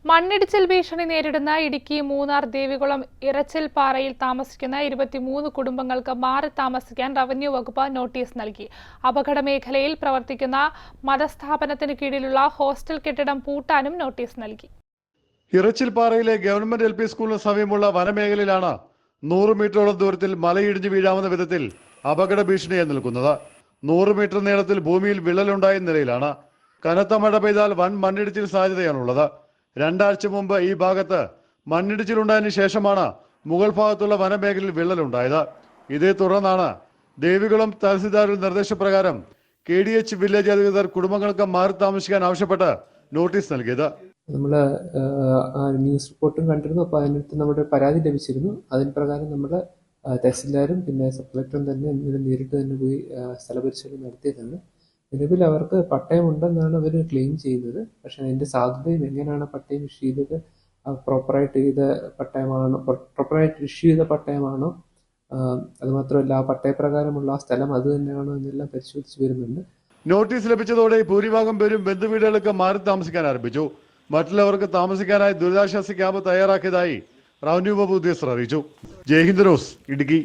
മണ്ണിടിച്ചിൽ ഭീഷണി നേരിടുന്ന ഇടുക്കി മൂന്നാർ ദേവികുളം ഇറച്ചിൽപ്പാറയിൽ താമസിക്കുന്ന 23 കുടുംബങ്ങൾക്ക് മാറി താമസിക്കാൻ റവന്യൂ വകുപ്പ് നോട്ടീസ് നൽകി. അപകട മേഖലയിൽ പ്രവർത്തിക്കുന്ന മതസ്ഥാപനത്തിന് കീഴിലുള്ള ഹോസ്റ്റൽ കെട്ടിടം പൂട്ടാനും നോട്ടീസ് നൽകി. ഇറച്ചിൽപ്പാറയിലെ ഗവൺമെന്റ് LP സ്കൂളിന് സമീപമുള്ള വനമേഖലയിലാണ് 100 മീറ്ററോളം ദൂരത്തിൽ മലയിടിഞ്ഞു വീഴാവുന്ന വിധത്തിൽ അപകട ഭീഷണിയായി നിൽക്കുന്നത്. 100 മീറ്റർ നീളത്തിൽ ഭൂമിയിൽ വിള്ളലുണ്ടായ നിലയിലാണ്. കനത്ത മഴ പെയ്താൽ വൻ മണ്ണിടിച്ചിൽ സാധ്യതയാണുള്ളത്. 2 ആഴ്ച മുമ്പ് ഈ ഭാഗത്ത് മണ്ണിടിച്ചിലുണ്ടായതിനു ശേഷമാണ് മുകൾ ഭാഗത്തുള്ള വനമേഖലയിൽ വിള്ളലുണ്ടായത്. ഇതേ തുടർന്നാണ് ദേവികുളം തഹസിൽദാരുടെ നിർദ്ദേശപ്രകാരം KDH വില്ലേജ് അധികൃതർ കുടുംബങ്ങൾക്ക് മാറി താമസിക്കാൻ ആവശ്യപ്പെട്ട് നോട്ടീസ് നൽകിയത്. നമ്മൾ ന്യൂസ് റിപ്പോർട്ടും കണ്ടിരുന്നു. അപ്പോൾ അതിനടുത്ത് നമ്മുടെ പരാതി ലഭിച്ചിരുന്നു. അതിന് പ്രകാരം നമ്മൾ തഹസിൽദാരും പിന്നെ സബ് കളക്ടറും തന്നെ നേരിട്ട് തന്നെ പോയി സ്ഥലപരിശോധന നടത്തിയതാണ്. നിലവിൽ അവർക്ക് പട്ടയമുണ്ടെന്നാണ് അവർ ക്ലെയിം ചെയ്യുന്നത്. പക്ഷേ അതിൻ്റെ സാധുതയും എങ്ങനെയാണ് പട്ടയം ഇഷ്യൂ ചെയ്തത്, പ്രോപ്പറായിട്ട് ഇഷ്യൂ ചെയ്ത പട്ടയമാണോ, അതുമാത്രമല്ല ആ പട്ടയപ്രകാരമുള്ള ആ സ്ഥലം അത് തന്നെയാണോ എന്നെല്ലാം പരിശോധിച്ച് വരുന്നുണ്ട്. നോട്ടീസ് ലഭിച്ചതോടെ ഭൂരിഭാഗം പേരും ബന്ധുവീടുകൾക്ക് മാറി താമസിക്കാൻ ആരംഭിച്ചു. മറ്റുള്ളവർക്ക് താമസിക്കാനായി ദുരിതാശ്വാസ ക്യാമ്പ് തയ്യാറാക്കിയതായി റവന്യൂ വകുപ്പ് ഉദ്യോഗസ്ഥർ അറിയിച്ചു. ജയ് ഹിന്ദ് ന്യൂസ്, ഇടുക്കി.